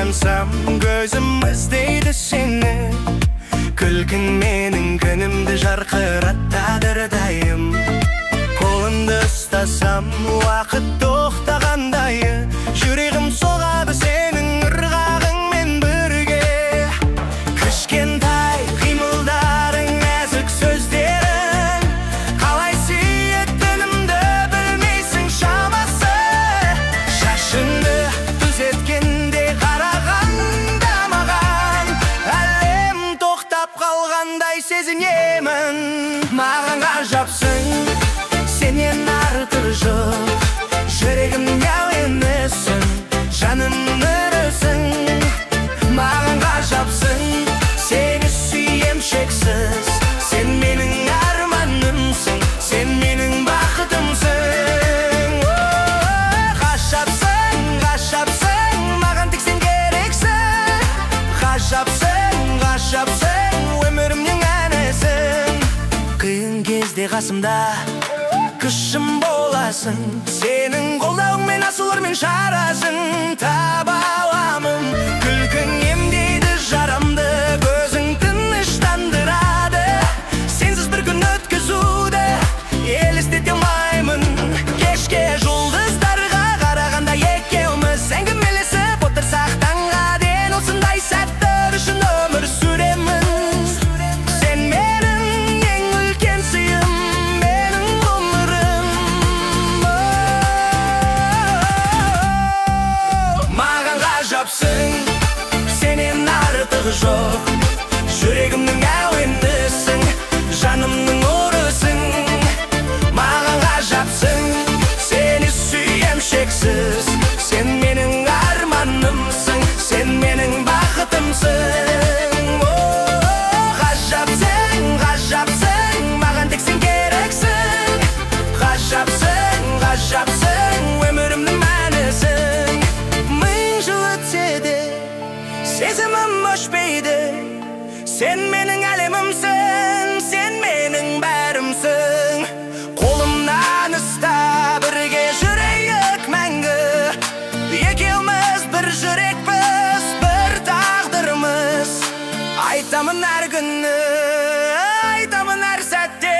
ойлансам, көзім іздейді сені. Күлкін менің күнімді жарқыратады әрдайым. Қолыңды ұстасам, уақыт тоқтағандайы, жүрегім соғады сенің ырғағыңмен бірге. Кішкентай қимылдарың, нәзік сөздерің, қалай сүйетінімді білмейсің шамасы. Шашыңды түзеткенде қарағанда маған, әлем тоқтап қалғандай сезінемін. Маған ғажапсың, сенен артық жоқ. Жүрегімнің әуенісің, жанымның өрісің. Маған ғажапсың, сені сүйем шексіз. Сен менің арманымсың, сен менің бақытымсың. Ғажапсың, ғажапсың, маған тек сен керексің. Ғажапсың, ғажапсың, өмірімнің әнісің. Қиын кезде қасымда күшім боласың, сенің қолдауыңмен асылырмен шарасың. Таба аламын, күлкің емдейді жарамды, көзің тыныштандырады. Сенсіз бір күн өткізуді елестете алмаймын. Кешке жұлдыздарға қарағанда екеуміз әңгімелесіп отырсақ таңға дейін, осындай сәттер үшін өмір сүремін. Сен менің ең үлкен сыйым, менің ғұмырым. Маған ғажапсың, сенен артық жоқ. Жүрегімнің әуенісің, жанымның өрісің. Маған ғажапсың, сені сүйем шексіз. Сен менің арманымсың, сен менің бақытымсың. Ғажапсың, ғажапсың, маған тек сен керексің. Ғажапсың, ғажапсың, өмірімнің мәнісің. Мың жыл өтсе де сезімім өшпейді. Сен менің әлемімсің, сен менің бәрімсің. Қолымнан ұста, бірге жүрейік мәңгі. Екеуміз бір жүрекпіз, бір тағдырымыз. Айтамын әр күні, айтамын әр сәтте,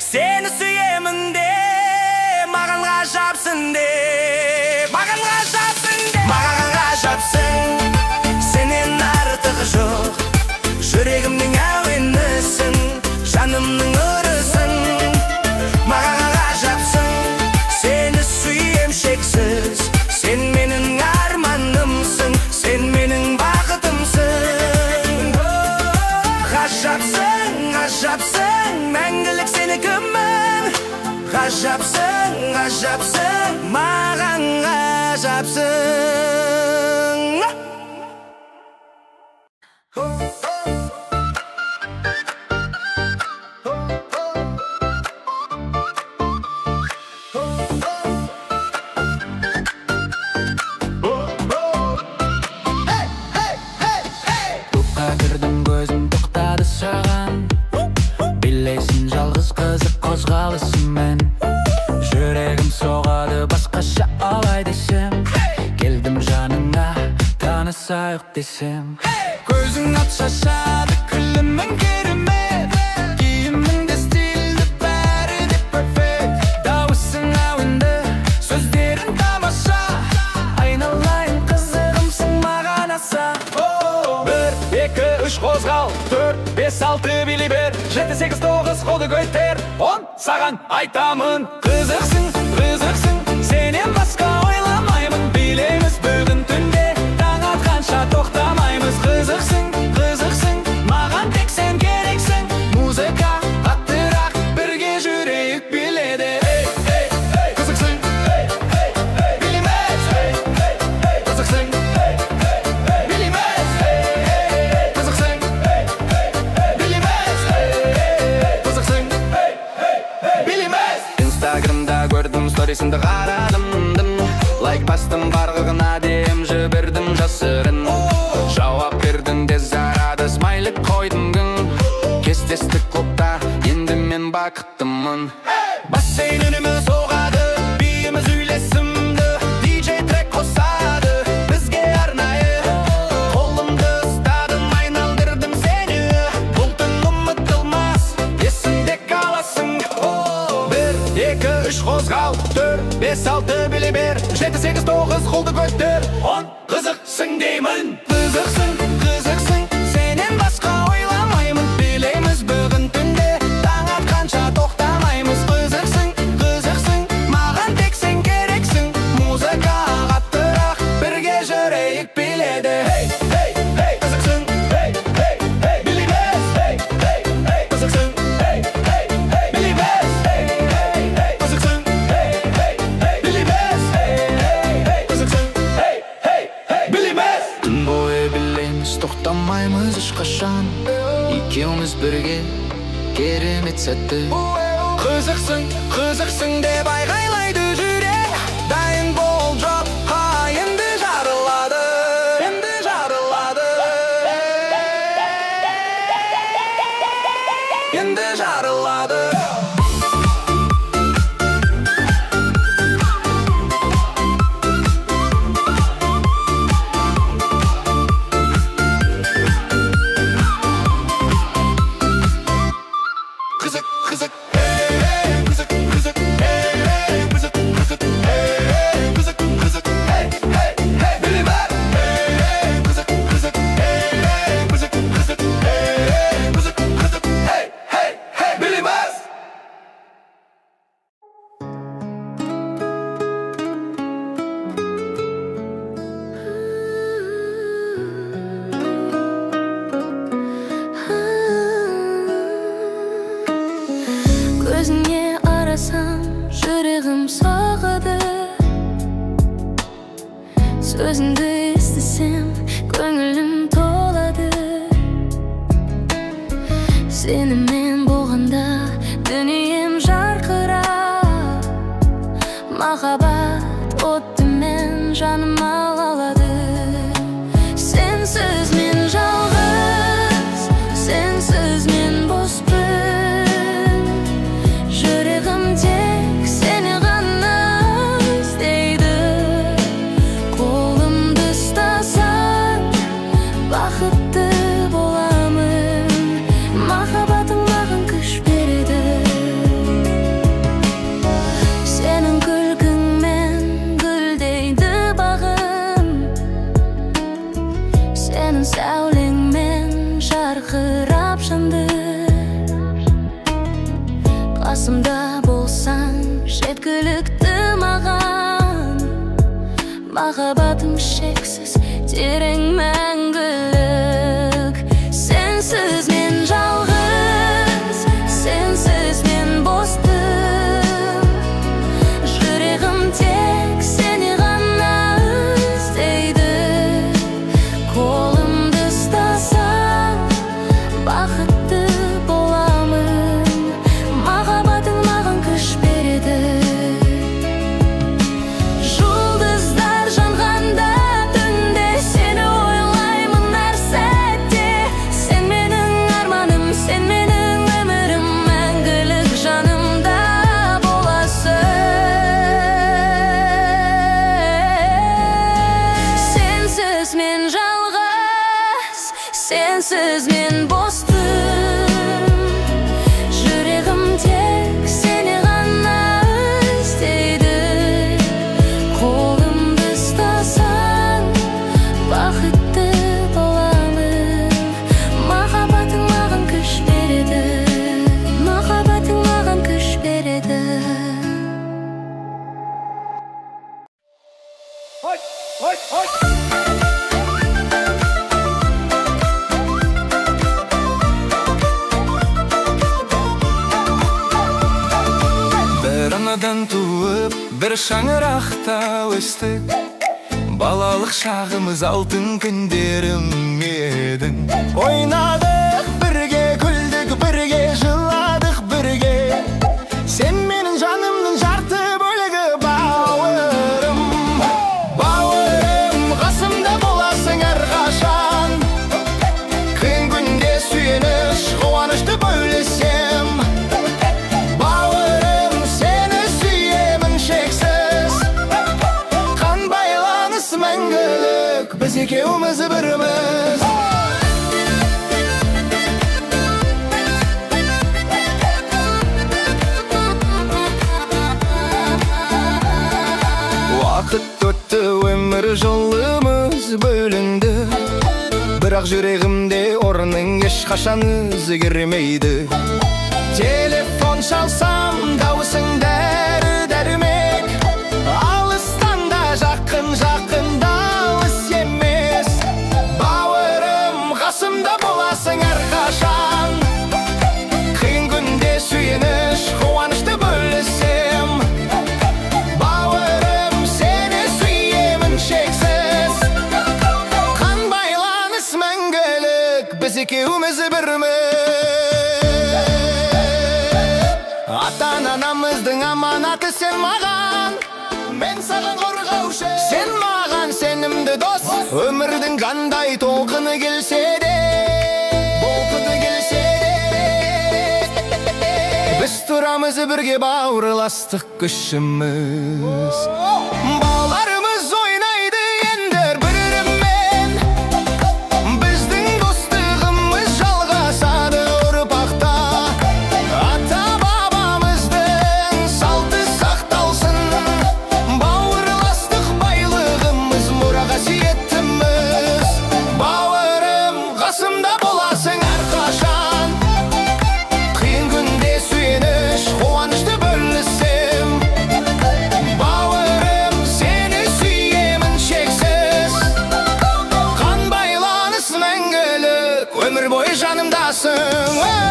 сені сүйемін де, маған ғажапсың де. Маған ғажапсың де. Маған ғажапсың, сенен артық жоқ. Жүрегімнің әуенісің, жанымның өрісің. Маған ғажапсың, сені сүйем шексіз. Сен менің арманымсың, сен менің бақытымсың. Ғажапсың, ғажапсың, мәңгілік сенікімін. Ғажапсың, ғажапсың, маған ғажапсың. Тоққа кірдім, көзім тоқтады саған. Білесің, жалғыз қызық қозғалысымен. Жүрегім соғады басқаша алай десем. Келдім жаныңа, танысайық десем. Көзің от шашады, күлімің керемет. Киімің де стильді, бәрі де перфект. Дауысың әуенді, сөздерің тамаша. Айналайын қызығымсың маған аса. 1, 2, 3 қозғал, 4, 5, 6 билей бер. 7, 8, 9 қолды көтер. 10 саған айтамын. Қызықсың, қызықсың, сенен басқа ойламаймын. Билейміз бүгін түнде, таң атқанша тоқтамаймыз. Қызықсың, қызықсың, маған тек сен керексің. Музыка аттырақ, бірге жүрейік биледі. Қызықсың, билейміз. Қызықсың, билейміз. Қызықсың, билейміз. Қызықсың, билейміз. Инстаграмда көрдім сторисіңді қарадым. Лайк бастым, барғығына дейім жібердім жасырын. Жауап бердің тез арада, смайлик қойдың күн. Кестестік клубта, енді мен бақыттымын. Бассейн үніміз соғады, биіміз үйлесімді. DJ трек қосады, бізге арнайы. 5-6 біле бер, 7-8-9 қолды көттер. 10 қызықсың деймін. Қызықсың, сенен басқа ойламаймын. Білеміз бүгін түнде, таң атқанша тоқтамаймыз. Қызықсың, маған тек сен керексің. Музыка ағаттырақ, бірге жүрейік биледі. Қызықсың, білеміз. Қызықсың, білеміз. Қызықсың, білеміз. Қызықсың, білеміз. Түн бойы білеміз, тоқтамаймыз ешқашан. Екеуміз бірге керемет сәтті. Қызықсың деп айғайлайды жүрек. Дайын бол жоқ, енді жарылады. Енді жарылады. Қызық, көзіңе арасам, жүрегім соғады. Сөзіңді естісем, көңілім толады. Сенімен болғанда дүнием жарқырап, махаббат оттымен жаным алалады. Сенсіз мен жалғыз, сенсіз мен боспын. Жүрегім тек сені ғана іздейді. Қолымды ұстасаң, бақытты боламын. Махаббатың маған күш береді. Сенің күлкіңмен гүлдейді бағым. Сенің сәулеңмен жарқырап жанды. Қасымда болсаң жеткілікті маған. Махаббатым шексіз, терең мәңгілік. Сенсіз мен жалғыз, сенсіз мен боспын. Жүрегім тек сені ғана іздейді. Қолымды ұстасаң, бақытты боламын. Махаббатың маған күш береді. Жұлдыздар жанғанда түнде сені ойлаймын әр сәтте. Сен менің арманым, сен менің өмірім, мәңгілік жанымда боласың. Сенсіз мен жалғыз, сенсіз мен боспын. Жүрегім тек сені ғана іздейді. Қолымды ұстасаң, бақытты боламын. Махаббатың маған күш береді. Махаббатың маған күш береді. Бір анадан туып, бір шаңырақта өстік. Балалық шағымыз алтын күндерім едің. Ойнадық бірге, күлдік бірге, жыладық бірге. Сен менің жанымның жарты бөлігі, бауырым. Бауырым, қасымда боласың әрқашан. Қиын күнде сүйеніш, қуанышты бөлісем. Бауырым, сені сүйемін шексіз. Қан байланыс мәңгілік, біз екеуміз біріміз. бірақ жүрегімде орның ешқашан өзгермейді. Телефон шалсам дауысың дәрі-дәрмек, алыстан да жақын дауыс емес. Бауырым, қасымда боласың әрқашан, қиын күнде сүйеніш, қуанышты бөлісем. Бауырым, сені сүйемін шексіз, қан байланыс мәңгілік, біз екеуміз бірміз. Ата-анамыздың аманаты сен маған, мен саған қорғаушы, сен маған сенімді дос. Өмірдің қандай толқыны келсе де, біз тұрамыз бірге, бауырластық күшіміз. Балаларымыз ойнайды енді бір-бірімен, біздің достығымыз жалғасады ұрпақта. Ата-бабамыздың салты сақталсын, бауырластық байлығымыз мұраға сиеттіміз. Бауырым, қасымда боласың әрқашан, қиын күнде сүйеніш, қуанышты бөлісем. Бауырым, сені сүйемін шексіз, қан байланыс мәңгілік, өмір бойы жанымдасың.